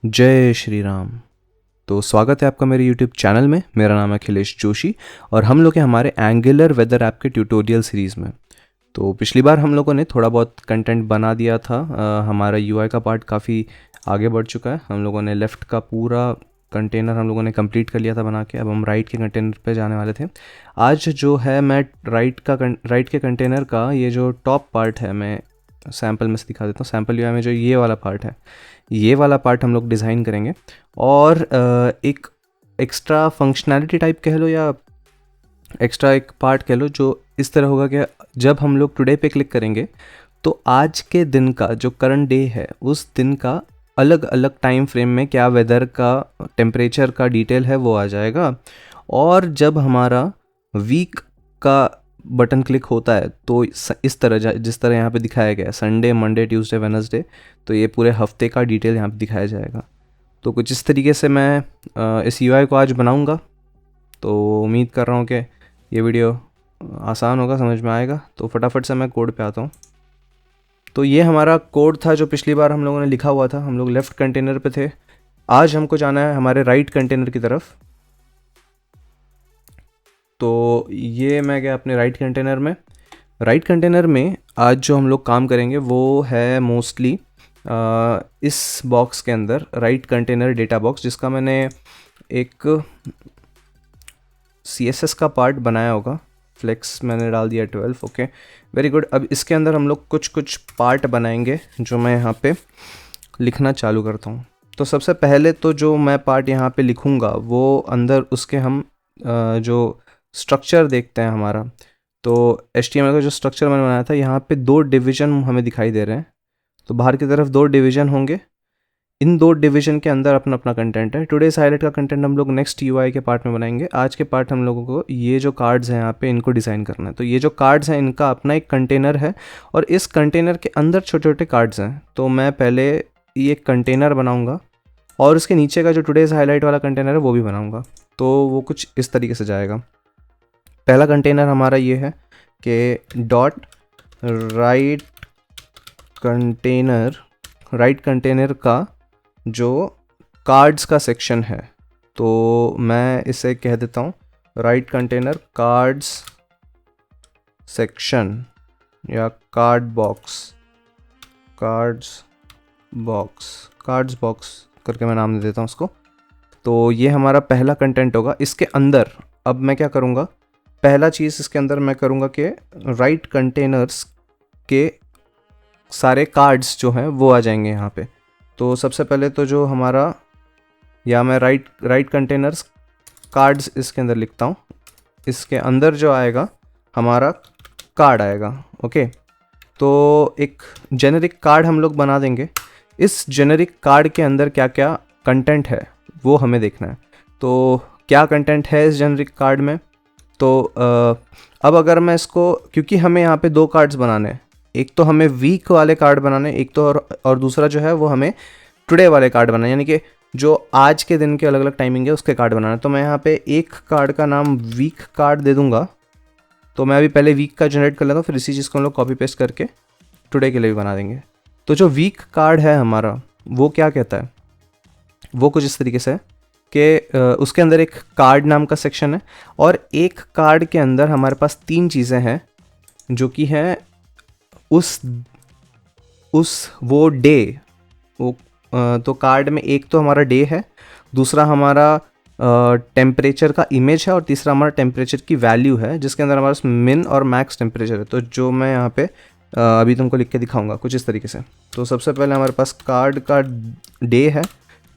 जय श्री राम। तो स्वागत है आपका मेरे YouTube चैनल में। मेरा नाम है अखिलेश जोशी और हम लोग हैं हमारे एंगुलर वेदर ऐप के ट्यूटोरियल सीरीज़ में। तो पिछली बार हम लोगों ने थोड़ा बहुत कंटेंट बना दिया था। हमारा UI का पार्ट काफ़ी आगे बढ़ चुका है। हम लोगों ने लेफ़्ट का पूरा कंटेनर हम लोगों ने कंप्लीट कर लिया था बना के। अब हम राइट के कंटेनर पे जाने वाले थे। आज जो है मैं राइट के कंटेनर का ये जो टॉप पार्ट है मैं सैम्पल में से दिखा देता हूँ। सैम्पल UI में जो ये वाला पार्ट है, ये वाला पार्ट हम लोग डिज़ाइन करेंगे और एक एक्स्ट्रा फंक्शनैलिटी टाइप कह लो या एक्स्ट्रा एक पार्ट कह लो, जो इस तरह होगा कि जब हम लोग टुडे पे क्लिक करेंगे तो आज के दिन का जो करंट डे है उस दिन का अलग अलग टाइम फ्रेम में क्या वेदर का टेम्परेचर का डिटेल है वो आ जाएगा। और जब हमारा वीक का बटन क्लिक होता है तो इस तरह जिस तरह यहाँ पे दिखाया गया है संडे मंडे ट्यूसडे वेडनेसडे, तो ये पूरे हफ्ते का डिटेल यहाँ पे दिखाया जाएगा। तो कुछ इस तरीके से मैं इस UI को आज बनाऊँगा। तो उम्मीद कर रहा हूँ कि ये वीडियो आसान होगा, समझ में आएगा। तो फटाफट से मैं कोड पे आता हूँ। तो ये हमारा कोड था जो पिछली बार हम लोगों ने लिखा हुआ था। हम लोग लेफ़्ट कंटेनर पे थे, आज हमको जाना है हमारे राइट कंटेनर की तरफ। तो ये मैं गया अपने राइट कंटेनर में आज जो हम लोग काम करेंगे वो है मोस्टली इस बॉक्स के अंदर राइट कंटेनर डेटा बॉक्स, जिसका मैंने एक CSS का पार्ट बनाया होगा। फ्लेक्स मैंने डाल दिया 12। Okay, very good. अब इसके अंदर हम लोग कुछ पार्ट बनाएंगे जो मैं यहाँ पे लिखना चालू करता हूँ। तो सबसे पहले तो जो मैं पार्ट यहाँ पे लिखूँगा वो अंदर उसके हम जो स्ट्रक्चर देखते हैं हमारा। तो HTML का जो स्ट्रक्चर मैंने बनाया था, यहाँ पे 2 डिवीज़न हमें दिखाई दे रहे हैं। तो बाहर की तरफ 2 डिवीज़न होंगे। इन 2 डिवीज़न के अंदर अपना अपना कंटेंट है। टुडेस हाईलाइट का कंटेंट हम लोग नेक्स्ट UI के पार्ट में बनाएंगे। आज के पार्ट हम लोगों को ये जो कार्ड्स हैं यहाँ पे इनको डिज़ाइन करना है। तो ये जो कार्ड्स हैं इनका अपना एक कंटेनर है और इस कंटेनर के अंदर छोटे छोटे कार्ड्स हैं। तो मैं पहले ये कंटेनर बनाऊँगा और उसके नीचे का जो टुडेस हाईलाइट वाला कंटेनर है वो भी बनाऊँगा। तो वो कुछ इस तरीके से जाएगा। पहला कंटेनर हमारा ये है कि डॉट राइट कंटेनर का जो कार्ड्स का सेक्शन है, तो मैं इसे कह देता हूँ राइट कंटेनर कार्ड्स सेक्शन या कार्ड्स बॉक्स करके मैं नाम दे देता हूँ उसको। तो ये हमारा पहला कंटेंट होगा। इसके अंदर अब मैं क्या करूँगा, पहला चीज़ इसके अंदर मैं करूँगा कि राइट कंटेनर्स के सारे कार्ड्स जो हैं वो आ जाएंगे यहाँ पे। तो सबसे पहले तो जो हमारा, या मैं राइट कंटेनर्स कार्ड्स इसके अंदर लिखता हूँ। इसके अंदर जो आएगा हमारा कार्ड आएगा। ओके, तो एक जेनेरिक कार्ड हम लोग बना देंगे। इस जेनेरिक कार्ड के अंदर क्या क्या कंटेंट है वो हमें देखना है। तो क्या कंटेंट है इस जेनेरिक कार्ड में, तो अब अगर मैं इसको, क्योंकि हमें यहाँ पे 2 कार्ड्स बनाने हैं, एक तो हमें वीक वाले कार्ड बनाने, एक तो और दूसरा जो है वो हमें टुडे वाले कार्ड बनाने, यानी कि जो आज के दिन के अलग अलग टाइमिंग है उसके कार्ड बनाना है। तो मैं यहाँ पे एक कार्ड का नाम वीक कार्ड दे दूँगा। तो मैं अभी पहले वीक का जनरेट कर लेता हूँ, फिर इसी चीज़ को हम लोग कॉपी पेस्ट करके टुडे के लिए भी बना देंगे। तो जो वीक कार्ड है हमारा वो क्या कहता है, वो कुछ इस तरीके से है कि उसके अंदर एक कार्ड नाम का सेक्शन है और एक कार्ड के अंदर हमारे पास 3 चीज़ें हैं जो कि हैं वो डे वो तो कार्ड में एक तो हमारा डे है, दूसरा हमारा टेम्परेचर का इमेज है और तीसरा हमारा टेम्परेचर की वैल्यू है, जिसके अंदर हमारे पास मिन और मैक्स टेम्परेचर है। तो जो मैं यहाँ पे अभी तुमको लिख के दिखाऊंगा कुछ इस तरीके से। तो सबसे पहले हमारे पास कार्ड का डे है,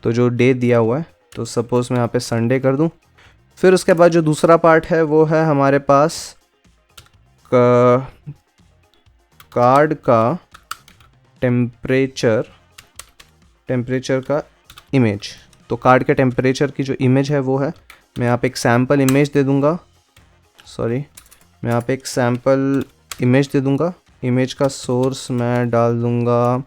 तो जो डे दिया हुआ है, तो सपोज़ मैं यहाँ पे संडे कर दूँ। फिर उसके बाद जो दूसरा पार्ट है वो है हमारे पास कार्ड का टेम्परेचर का इमेज। तो कार्ड के टेम्परेचर की जो इमेज है वो है, मैं यहाँ पे एक सैम्पल इमेज दे दूँगा। इमेज का सोर्स मैं डाल दूँगा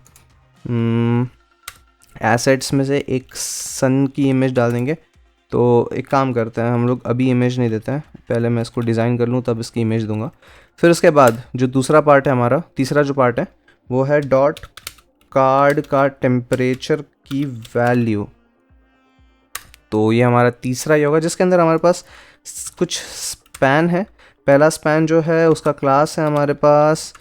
एसेट्स में से एक सन की इमेज डाल देंगे। तो एक काम करते हैं, हम लोग अभी इमेज नहीं देते हैं, पहले मैं इसको डिज़ाइन कर लूँ तब इसकी इमेज दूंगा। फिर उसके बाद जो दूसरा पार्ट है हमारा, तीसरा जो पार्ट है वो है डॉट कार्ड का टेम्परेचर की वैल्यू। तो ये हमारा तीसरा ही होगा, जिसके अंदर हमारे पास कुछ स्पैन है। पहला स्पैन जो है उसका क्लास है हमारे पास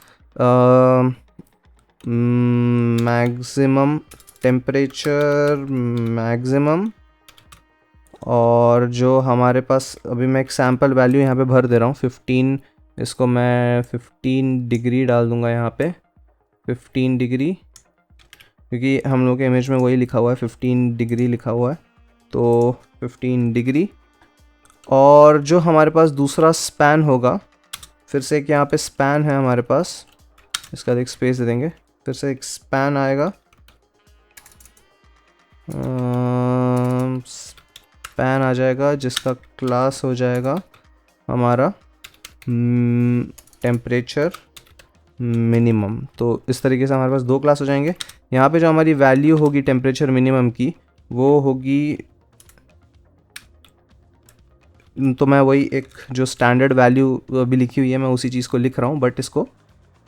मैक्सिमम टेम्परेचर मैक्सिमम, और जो हमारे पास अभी मैं एक सैम्पल वैल्यू यहाँ पे भर दे रहा हूँ 15, इसको मैं 15 डिग्री डाल दूँगा यहाँ पे, 15 डिग्री, क्योंकि हम लोग के इमेज में वही लिखा हुआ है 15 डिग्री लिखा हुआ है, तो 15 डिग्री। और जो हमारे पास दूसरा स्पैन होगा, फिर से एक यहाँ पे स्पैन है हमारे पास, इसका एक स्पेस दे देंगे, फिर से एक स्पैन आएगा, स्पैन आ जाएगा जिसका क्लास हो जाएगा हमारा टेम्परेचर मिनिमम। तो इस तरीके से हमारे पास दो क्लास हो जाएंगे। यहाँ पे जो हमारी वैल्यू होगी टेम्परेचर मिनिमम की वो होगी, तो मैं वही एक जो स्टैंडर्ड वैल्यू अभी लिखी हुई है मैं उसी चीज़ को लिख रहा हूँ, बट इसको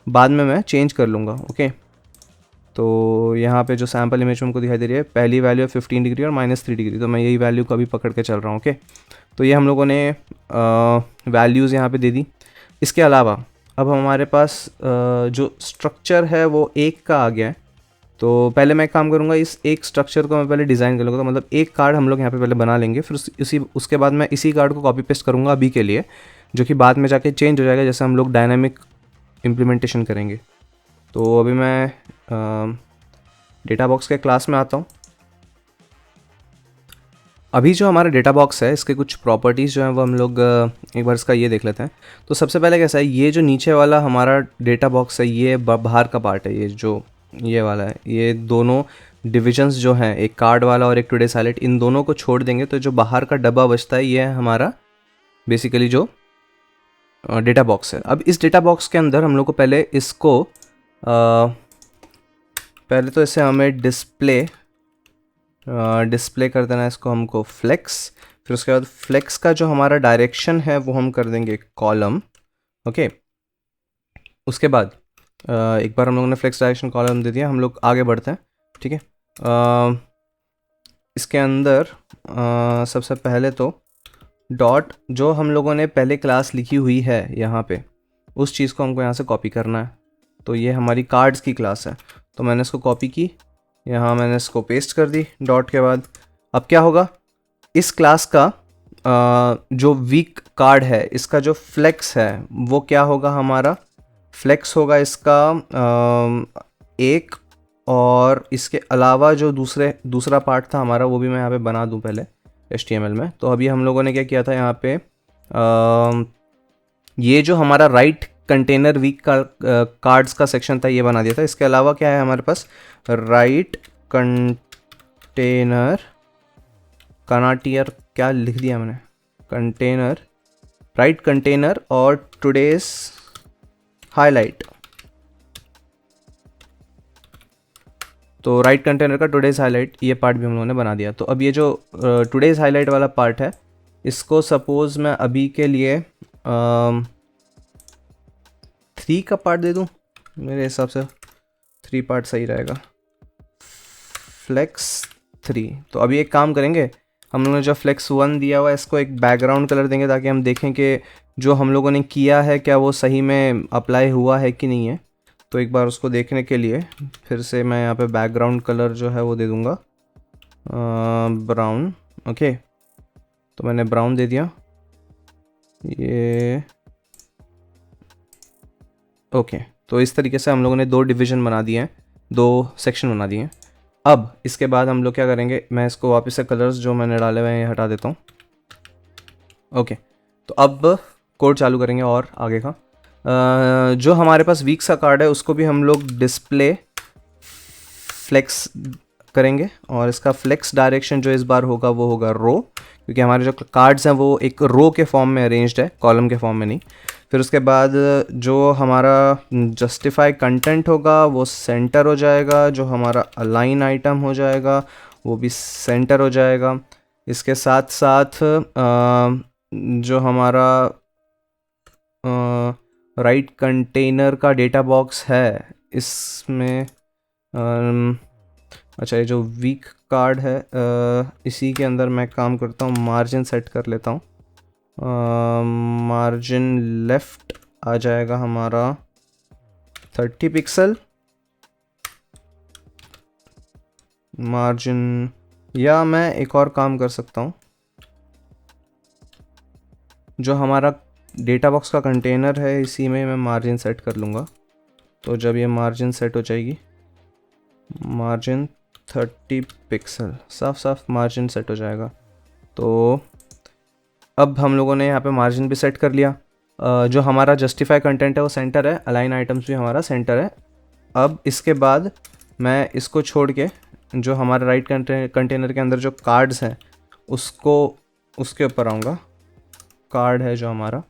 बाद में मैं चेंज कर लूँगा। ओके, तो यहाँ पे जो सैम्पल इमेज में हमको दिखाई दे रही है पहली वैल्यू है 15 डिग्री और -3 डिग्री, तो मैं यही वैल्यू को अभी पकड़ के चल रहा हूँ। ओके, तो ये हम लोगों ने वैल्यूज़ यहाँ पे दे दी। इसके अलावा अब हमारे पास जो स्ट्रक्चर है वो एक का आ गया है। तो पहले मैं एक काम करूँगा, इस एक स्ट्रक्चर को मैं पहले डिज़ाइन कर लूँगा, तो मतलब एक कार्ड हम लोग यहाँ पे पहले बना लेंगे, फिर उसके बाद मैं इसी कार्ड को कॉपी पेस्ट करूँगा अभी के लिए, जो कि बाद में जाके चेंज हो जाएगा जैसे हम लोग डायनामिक इम्प्लीमेंटेशन करेंगे। तो अभी मैं डेटा बॉक्स के क्लास में आता हूँ। अभी जो हमारा डेटा बॉक्स है इसके कुछ प्रॉपर्टीज़ जो हैं वो हम लोग एक बार इसका ये देख लेते हैं। तो सबसे पहले कैसा है, ये जो नीचे वाला हमारा डेटा बॉक्स है ये बाहर का पार्ट है, ये जो ये वाला है, ये दोनों डिविजन्स जो हैं, एक कार्ड वाला और एक टुडेस हाईलाइट, इन दोनों को छोड़ देंगे तो जो बाहर का डब्बा बचता है ये है हमारा बेसिकली जो डेटा बॉक्स है। अब इस डेटा बॉक्स के अंदर हम लोग को पहले इसको पहले तो इसे हमें डिस्प्ले कर देना है, इसको हमको फ्लेक्स, फिर उसके बाद फ्लेक्स का जो हमारा डायरेक्शन है वो हम कर देंगे कॉलम। ओके, उसके बाद एक बार हम लोगों ने फ्लेक्स डायरेक्शन कॉलम दे दिया, हम लोग आगे बढ़ते हैं। ठीक है, इसके अंदर सबसे पहले तो डॉट जो हम लोगों ने पहले क्लास लिखी हुई है यहाँ पे, उस चीज़ को हमको यहाँ से कॉपी करना है। तो ये हमारी कार्ड्स की क्लास है, तो मैंने इसको कॉपी की, यहाँ मैंने इसको पेस्ट कर दी डॉट के बाद। अब क्या होगा, इस क्लास का जो वीक कार्ड है इसका जो फ्लेक्स है वो क्या होगा, हमारा फ्लेक्स होगा इसका एक, और इसके अलावा जो दूसरा पार्ट था हमारा वो भी मैं यहाँ पे बना दूँ पहले HTML में। तो अभी हम लोगों ने क्या किया था यहाँ पे, ये जो हमारा राइट कंटेनर वीक कार्ड्स का सेक्शन था ये बना दिया था। इसके अलावा क्या है हमारे पास, राइट कंटेनर कनाटियर, क्या लिख दिया मैंने, कंटेनर, राइट कंटेनर और टुडेस हाईलाइट। तो राइट कंटेनर का टुडेस हाईलाइट ये पार्ट भी हम लोगों ने बना दिया। तो अब ये जो टुडेस हाईलाइट वाला पार्ट है इसको सपोज मैं अभी के लिए 3 का पार्ट दे दूं, मेरे हिसाब से 3 पार्ट सही रहेगा, फ्लेक्स 3। तो अभी एक काम करेंगे, हम लोगों ने जो फ्लेक्स 1 दिया हुआ है इसको एक बैकग्राउंड कलर देंगे ताकि हम देखें कि जो हम लोगों ने किया है क्या वो सही में अप्लाई हुआ है कि नहीं है। तो एक बार उसको देखने के लिए फिर से मैं यहाँ पे बैकग्राउंड कलर जो है वो दे दूँगा ब्राउन। ओके, तो मैंने ब्राउन दे दिया ये। ओके, तो इस तरीके से हम लोगों ने 2 डिवीज़न बना दिए हैं, 2 सेक्शन बना दिए हैं। अब इसके बाद हम लोग क्या करेंगे, मैं इसको वापस से कलर्स जो मैंने डाले हुए हैं ये हटा देता हूँ। ओके, तो अब कोड चालू करेंगे और आगे का जो हमारे पास वीक्स का कार्ड है उसको भी हम लोग डिस्प्ले फ्लेक्स करेंगे, और इसका फ्लेक्स डायरेक्शन जो इस बार होगा वो होगा रो, क्योंकि हमारे जो कार्ड्स हैं वो एक रो के फॉर्म में अरेंज्ड है, कॉलम के फॉर्म में नहीं। फिर उसके बाद जो हमारा जस्टिफाई कंटेंट होगा वो सेंटर हो जाएगा, जो हमारा अलाइन आइटम हो जाएगा वो भी सेंटर हो जाएगा। इसके साथ साथ जो हमारा राइट कंटेनर का डेटा बॉक्स है इसमें अच्छा, ये जो वीक कार्ड है इसी के अंदर मैं काम करता हूँ, मार्जिन सेट कर लेता हूँ। मार्जिन लेफ़्ट आ जाएगा हमारा 30 पिक्सल। मार्जिन, या मैं एक और काम कर सकता हूँ, जो हमारा डेटा बॉक्स का कंटेनर है इसी में मैं मार्जिन सेट कर लूँगा। तो जब ये मार्जिन सेट हो जाएगी, मार्जिन 30 पिक्सल, साफ साफ मार्जिन सेट हो जाएगा। तो अब हम लोगों ने यहाँ पे मार्जिन भी सेट कर लिया। जो हमारा जस्टिफाई कंटेंट है वो सेंटर है, अलाइन आइटम्स भी हमारा सेंटर है। अब इसके बाद मैं इसको छोड़ के जो हमारा राइट कंटेनर के अंदर जो कार्ड्स हैं उसको उसके ऊपर आऊँगा। कार्ड है जो हमारा,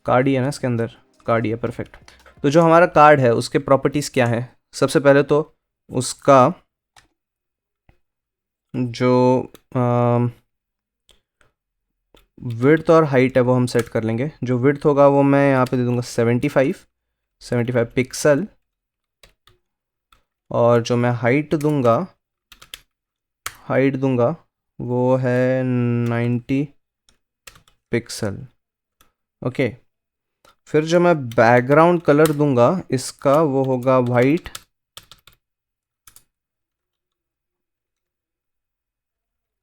कार्ड ही है ना इसके अंदर, कार्ड ही है, परफेक्ट। तो जो हमारा कार्ड है उसके प्रॉपर्टीज़ क्या है? सबसे पहले तो उसका जो विड्थ और हाइट है वो हम सेट कर लेंगे। जो विड्थ होगा वो मैं यहाँ पे दे दूँगा 75 पिक्सल, और जो मैं हाइट दूंगा वो है 90 पिक्सल। ओके, फिर जो मैं बैकग्राउंड कलर दूंगा इसका वो होगा वाइट,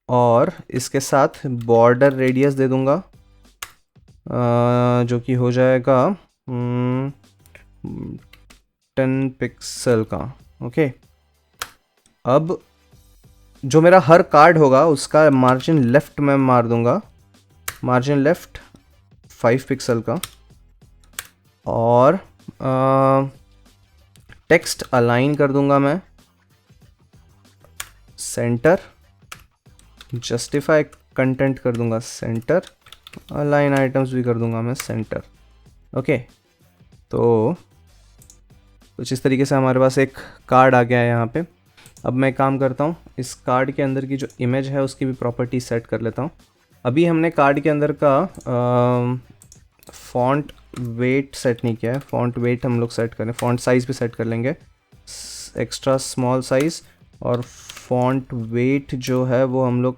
और इसके साथ बॉर्डर रेडियस दे दूंगा जो कि हो जाएगा 10 पिक्सल का। ओके, अब जो मेरा हर कार्ड होगा उसका मार्जिन लेफ़्ट में मार दूंगा, मार्जिन लेफ़्ट 5 पिक्सल का, और टेक्स्ट अलाइन कर दूंगा मैं सेंटर, जस्टिफाई कंटेंट कर दूंगा सेंटर, अलाइन आइटम्स भी कर दूंगा मैं सेंटर। ओके, तो कुछ इस तरीके से हमारे पास एक कार्ड आ गया है यहाँ पे। अब मैं काम करता हूँ, इस कार्ड के अंदर की जो इमेज है उसकी भी प्रॉपर्टी सेट कर लेता हूँ। अभी हमने कार्ड के अंदर का फॉन्ट वेट सेट नहीं किया है। फॉन्ट वेट हम लोग सेट करें, फॉन्ट साइज़ भी सेट कर लेंगे, एक्स्ट्रा स्मॉल साइज़। और फॉन्ट वेट जो है वो हम लोग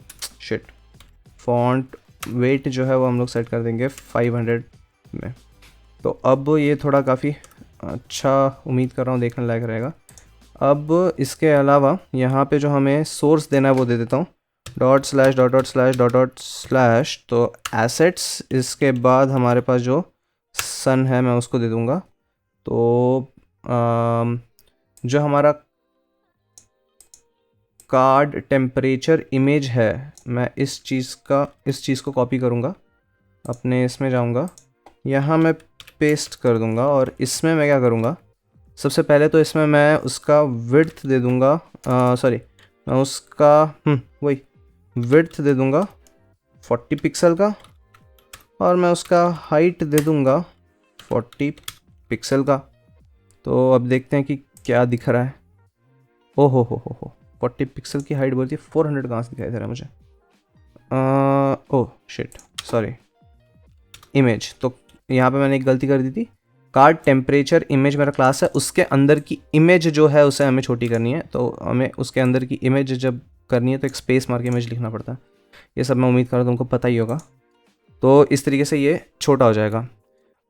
फॉन्ट वेट जो है वो हम लोग सेट कर देंगे 500 में। तो अब ये थोड़ा काफ़ी अच्छा, उम्मीद कर रहा हूँ देखने लायक रहेगा। अब इसके अलावा यहाँ पे जो हमें सोर्स देना है वो दे देता हूँ, dot slash dot dot slash dot dot slash. तो एसेट्स, इसके बाद हमारे पास जो सन है मैं उसको दे दूँगा। तो जो हमारा कार्ड टेम्परेचर इमेज है, मैं इस चीज़ को कॉपी करूँगा, अपने इसमें जाऊँगा, यहाँ मैं पेस्ट कर दूँगा। और इसमें मैं क्या करूँगा, सबसे पहले तो इसमें मैं उसका विड्थ दे दूँगा, मैं उसका वही विड्थ दे दूँगा 40 पिक्सल का, और मैं उसका हाइट दे दूँगा 40 पिक्सल का। तो अब देखते हैं कि क्या दिख रहा है। ओ हो 40 पिक्सल की हाइट बोलती है, 400 कहाँ से दिखाई दे रहा है मुझे? Oh shit, sorry, image. तो यहाँ पे मैंने एक गलती कर दी थी। कार्ड टेम्परेचर इमेज मेरा क्लास है, उसके अंदर की इमेज जो है उसे हमें छोटी करनी है। तो हमें उसके अंदर की इमेज जब करनी है तो एक स्पेस मार के इमेज लिखना पड़ता है। ये सब मैं उम्मीद कर रहा हूँ तुमको पता ही होगा। तो इस तरीके से ये छोटा हो जाएगा।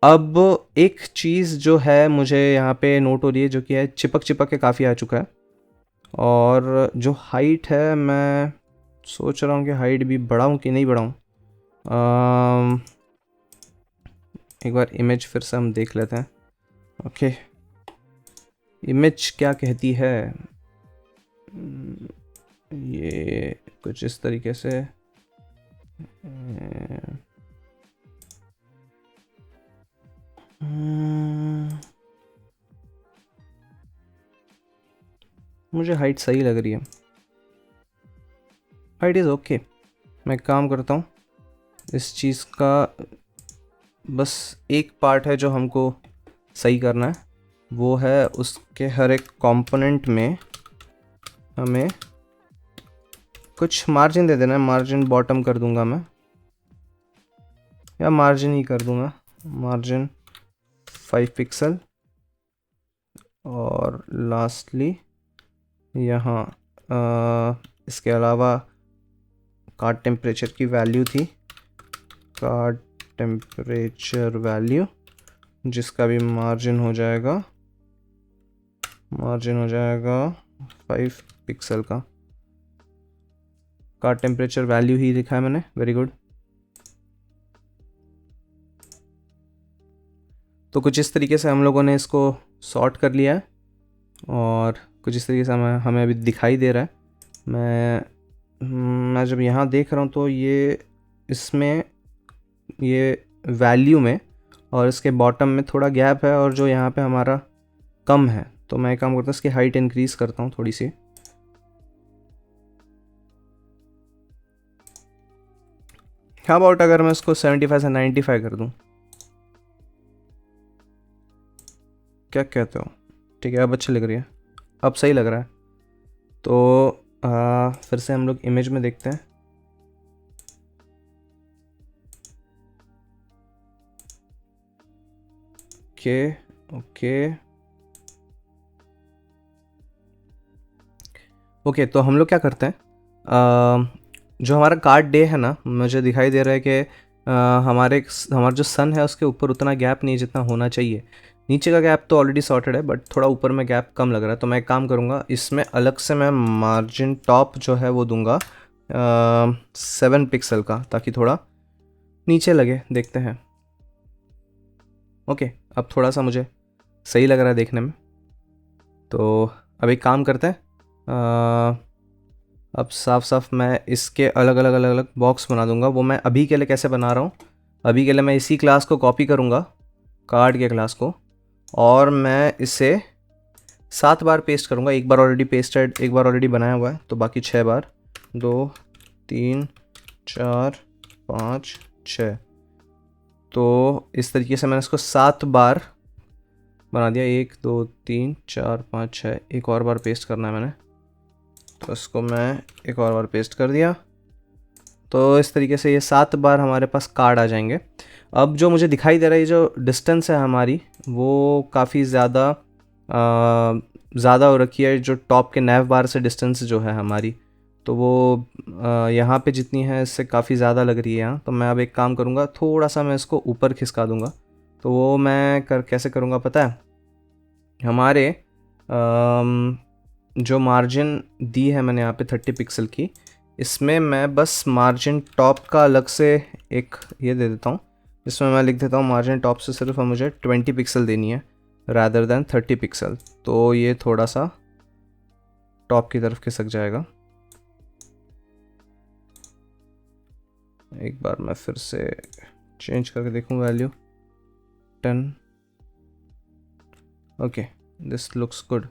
अब एक चीज़ जो है मुझे यहाँ पे नोट हो रही है, जो कि है चिपक के काफ़ी आ चुका है। और जो हाइट है, मैं सोच रहा हूँ कि हाइट भी बढ़ाऊँ कि नहीं बढ़ाऊँ। एक बार इमेज फिर से हम देख लेते हैं। ओके, इमेज क्या कहती है, ये कुछ इस तरीके से मुझे हाइट सही लग रही है, हाइट इज़ ओके। मैं काम करता हूँ, इस चीज़ का बस एक पार्ट है जो हमको सही करना है, वो है उसके हर एक कंपोनेंट में हमें कुछ मार्जिन दे देना है। मार्जिन बॉटम कर दूंगा मैं, या मार्जिन ही कर दूंगा, मार्जिन 5 पिक्सल। और लास्टली यहाँ इसके अलावा कार्ड टेम्परेचर की वैल्यू थी, कार्ड टेम्परेचर वैल्यू, जिसका भी मार्जिन हो जाएगा 5 पिक्सल का। कार्ड टेम्परेचर वैल्यू ही लिखा है मैंने, वेरी गुड। तो कुछ इस तरीके से हम लोगों ने इसको सॉर्ट कर लिया है और कुछ इस तरीके से हमें अभी दिखाई दे रहा है। मैं जब यहाँ देख रहा हूँ तो ये इसमें ये वैल्यू में और इसके बॉटम में थोड़ा गैप है और जो यहाँ पे हमारा कम है, तो मैं एक काम करता हूँ इसकी हाइट इंक्रीज़ करता हूँ थोड़ी सी। हाउ अबाउट अगर मैं इसको 75 से 95 कर दूँ, क्या कहते हो? ठीक है, अब अच्छी लग रही है, अब सही लग रहा है। तो फिर से हम लोग इमेज में देखते हैं। ओके, तो हम लोग क्या करते हैं, जो हमारा कार्ड डे है ना, मुझे दिखाई दे रहा है कि हमारा जो सन है उसके ऊपर उतना गैप नहीं जितना होना चाहिए। नीचे का गैप तो ऑलरेडी सॉर्टेड है, बट थोड़ा ऊपर में गैप कम लग रहा है। तो मैं एक काम करूँगा, इसमें अलग से मैं मार्जिन टॉप जो है वो दूंगा 7 पिक्सल का, ताकि थोड़ा नीचे लगे। देखते हैं। ओके, अब थोड़ा सा मुझे सही लग रहा है देखने में। तो अब एक काम करते हैं, अब साफ साफ मैं इसके अलग अलग बॉक्स बना दूंगा। वो मैं अभी के लिए कैसे बना रहा हूँ, अभी के लिए मैं इसी क्लास को कॉपी करूँगा, कार्ड के क्लास को, और मैं इसे 7 बार पेस्ट करूँगा। एक बार ऑलरेडी पेस्टेड, एक बार ऑलरेडी बनाया हुआ है, तो बाकी 6 बार, 2 3 4 5 6। तो इस तरीके से मैंने इसको 7 बार बना दिया। 1 2 3 4 5 6, एक और बार पेस्ट करना है मैंने, तो इसको मैं एक और बार पेस्ट कर दिया। तो इस तरीके से ये 7 बार हमारे पास कार्ड आ जाएंगे। अब जो मुझे दिखाई दे रहा है, ये जो डिस्टेंस है हमारी, वो काफ़ी ज़्यादा हो रखी है। जो टॉप के नैव बार से डिस्टेंस जो है हमारी, तो वो यहाँ पे जितनी है इससे काफ़ी ज़्यादा लग रही है यहाँ। तो मैं अब एक काम करूँगा, थोड़ा सा मैं इसको ऊपर खिसका दूँगा। तो वो मैं कैसे करूँगा पता है, हमारे जो मार्जिन दी है मैंने यहाँ पे 30 पिक्सल की, इसमें मैं बस मार्जिन टॉप का अलग से एक ये दे देता हूँ, जिसमें मैं लिख देता हूँ मार्जिन टॉप से सिर्फ मुझे 20 पिक्सल देनी है रादर दैन 30 पिक्सल। तो ये थोड़ा सा टॉप की तरफ खिसक जाएगा। एक बार मैं फिर से चेंज करके देखूँ value 10। Okay, this looks good.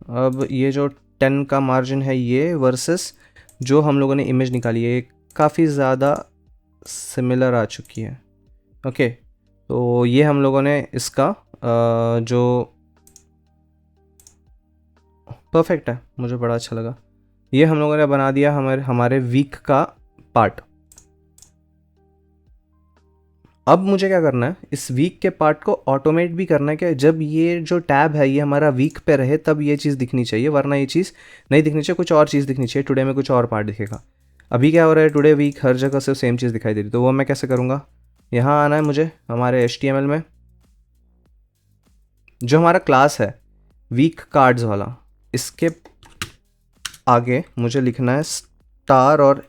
अब ये जो 10 का मार्जिन है ये वर्सेस जो हम लोगों ने इमेज निकाली है, ये काफ़ी ज़्यादा सिमिलर आ चुकी है। ओके, तो ये हम लोगों ने इसका जो परफेक्ट है, मुझे बड़ा अच्छा लगा। ये हम लोगों ने बना दिया हमारे वीक का पार्ट। अब मुझे क्या करना है, इस वीक के पार्ट को ऑटोमेट भी करना है कि जब ये जो टैब है ये हमारा वीक पे रहे तब ये चीज़ दिखनी चाहिए, वरना ये चीज़ नहीं दिखनी चाहिए, कुछ और चीज़ दिखनी चाहिए। टुडे में कुछ और पार्ट दिखेगा। अभी क्या हो रहा है, टुडे वीक हर जगह से सेम चीज़ दिखाई दे रही। तो वो मैं कैसे करूँगा, यहाँ आना है मुझे हमारे HTML में, जो हमारा क्लास है वीक कार्ड्स वाला, इसके आगे मुझे लिखना है स्टार और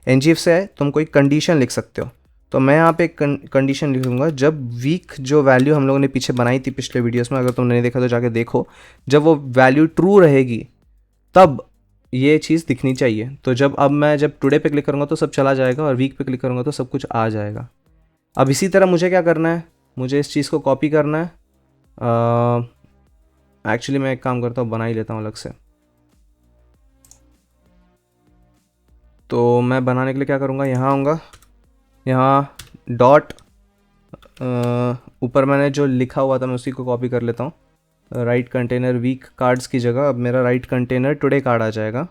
ngif से तुम कोई कंडीशन लिख सकते हो। तो मैं यहाँ पे एक कंडीशन लिखूंगा, जब वीक जो वैल्यू हम लोगों ने पीछे बनाई थी पिछले वीडियोस में, अगर तुमने नहीं देखा तो जाके देखो, जब वो वैल्यू ट्रू रहेगी तब ये चीज़ दिखनी चाहिए। तो जब टुडे पे क्लिक करूँगा तो सब चला जाएगा, और वीक पे क्लिक करूँगा तो सब कुछ आ जाएगा। अब इसी तरह मुझे क्या करना है, मुझे इस चीज़ को कॉपी करना है। एक्चुअली मैं एक काम करता हूँ, बना ही लेता हूँ अलग से। तो मैं बनाने के लिए क्या करूँगा, यहाँ आऊँगा, यहाँ डॉट ऊपर मैंने जो लिखा हुआ था मैं उसी को कॉपी कर लेता हूँ। राइट कंटेनर वीक कार्ड्स की जगह अब मेरा राइट कंटेनर टुडे कार्ड आ जाएगा।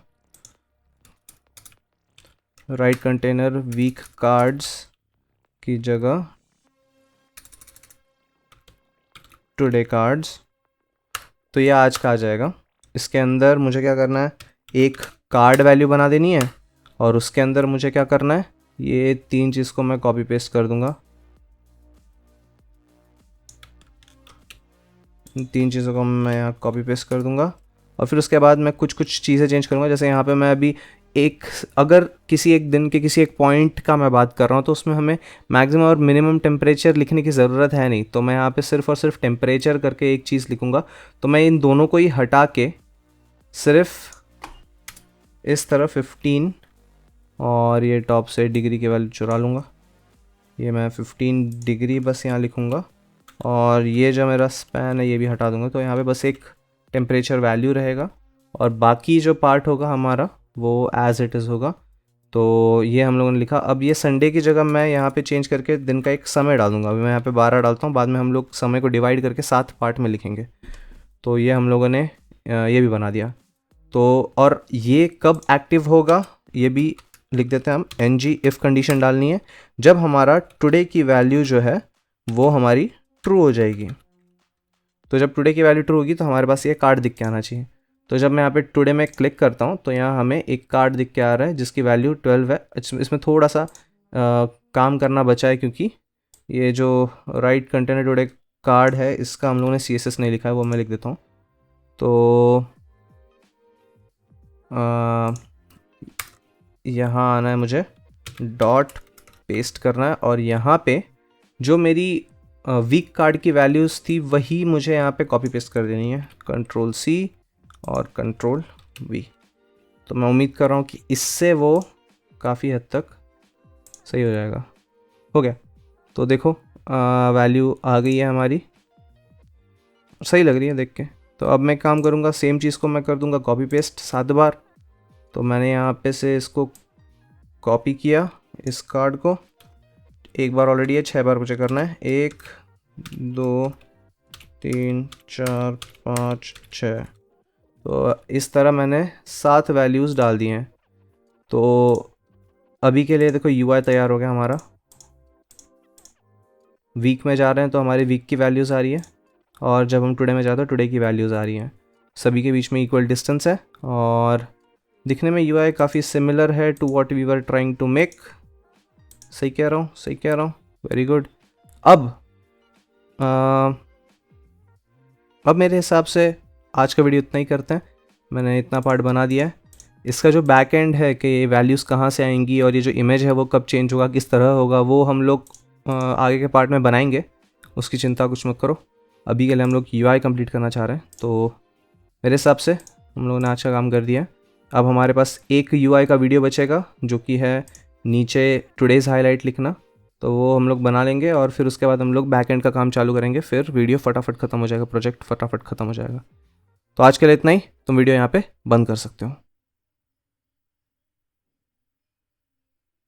राइट कंटेनर वीक कार्ड्स की जगह टुडे कार्ड्स, तो ये आज का आ जाएगा। इसके अंदर मुझे क्या करना है, एक कार्ड वैल्यू बना देनी है और उसके अंदर मुझे क्या करना है, ये 3 चीज़ को मैं कॉपी पेस्ट कर दूंगा। 3 चीज़ों को मैं यहाँ कॉपी पेस्ट कर दूंगा और फिर उसके बाद मैं कुछ कुछ चीज़ें चेंज करूँगा। जैसे यहाँ पे मैं अभी अगर किसी एक दिन के किसी एक पॉइंट का मैं बात कर रहा हूँ तो उसमें हमें मैक्सिमम और मिनिमम टेम्परेचर लिखने की ज़रूरत है नहीं, तो मैं यहाँ पे सिर्फ और सिर्फ टेम्परेचर करके एक चीज़ लिखूँगा। तो मैं इन दोनों को ही हटा के सिर्फ इस तरह 15 और ये टॉप से डिग्री की वैल्यू चुरा लूँगा। ये मैं 15 डिग्री बस यहाँ लिखूँगा और ये जो मेरा स्पैन है ये भी हटा दूँगा। तो यहाँ पे बस एक टेम्परेचर वैल्यू रहेगा और बाकी जो पार्ट होगा हमारा वो एज़ इट इज़ होगा। तो ये हम लोगों ने लिखा। अब ये संडे की जगह मैं यहाँ पे चेंज करके दिन का एक समय डालूंगा। अभी मैं यहाँ पे 12 डालता हूँ, बाद में हम लोग समय को डिवाइड करके 7 पार्ट में लिखेंगे। तो ये हम लोगों ने ये भी बना दिया। तो और ये कब एक्टिव होगा ये भी लिख देते हैं हम। NG इफ़ कंडीशन डालनी है जब हमारा टुडे की वैल्यू जो है वो हमारी ट्रू हो जाएगी। तो जब टुडे की वैल्यू ट्रू होगी तो हमारे पास ये कार्ड दिख के आना चाहिए। तो जब मैं यहाँ पे टुडे में क्लिक करता हूँ तो यहाँ हमें एक कार्ड दिख के आ रहा है जिसकी वैल्यू 12 है। इसमें थोड़ा सा काम करना बचा है क्योंकि ये जो राइट कंटेनर टुडे कार्ड है इसका हम लोगों ने CSS नहीं लिखा है, वो मैं लिख देता हूँ। तो यहाँ आना है, मुझे डॉट पेस्ट करना है और यहाँ पे जो मेरी वीक कार्ड की वैल्यूज़ थी वही मुझे यहाँ पे कॉपी पेस्ट कर देनी है। Ctrl+C और Ctrl+V। तो मैं उम्मीद कर रहा हूँ कि इससे वो काफ़ी हद तक सही हो जाएगा। हो गया। तो देखो वैल्यू आ गई है हमारी, सही लग रही है देख के। तो अब मैं काम करूँगा, सेम चीज़ को मैं कर दूँगा कॉपी पेस्ट 7 बार। तो मैंने यहाँ पे से इसको कॉपी किया, इस कार्ड को एक बार ऑलरेडी है, 6 बार मुझे करना है। 1 2 3 4 5 6। तो इस तरह मैंने 7 वैल्यूज़ डाल दी हैं। तो अभी के लिए देखो UI तैयार हो गया हमारा। वीक में जा रहे हैं तो हमारी वीक की वैल्यूज़ आ रही है और जब हम टुडे में जाते हैं टुडे की वैल्यूज़ आ रही हैं। सभी के बीच में इक्वल डिस्टेंस है और दिखने में UI काफ़ी सिमिलर है to what we were trying to make. सही कह रहा हूँ, सही कह रहा हूँ, वेरी गुड। अब मेरे हिसाब से आज का वीडियो इतना ही करते हैं। मैंने इतना पार्ट बना दिया है। इसका जो बैक एंड है कि ये वैल्यूज़ कहाँ से आएंगी और ये जो इमेज है वो कब चेंज होगा, किस तरह होगा, वो हम लोग आगे के पार्ट में बनाएंगे। उसकी चिंता कुछ मत करो। अभी के लिए हम लोग UI कंप्लीट करना चाह रहे हैं। तो मेरे हिसाब से हम लोगों ने आज का काम कर दिया है। अब हमारे पास एक UI का वीडियो बचेगा जो कि है नीचे टुडेज़ हाईलाइट लिखना। तो वो हम लोग बना लेंगे और फिर उसके बाद हम लोग बैक एंड का काम चालू करेंगे। फिर वीडियो फटाफट ख़त्म हो जाएगा, प्रोजेक्ट फटाफट ख़त्म हो जाएगा। तो आज के लिए इतना ही। तुम वीडियो यहाँ पे बंद कर सकते हो।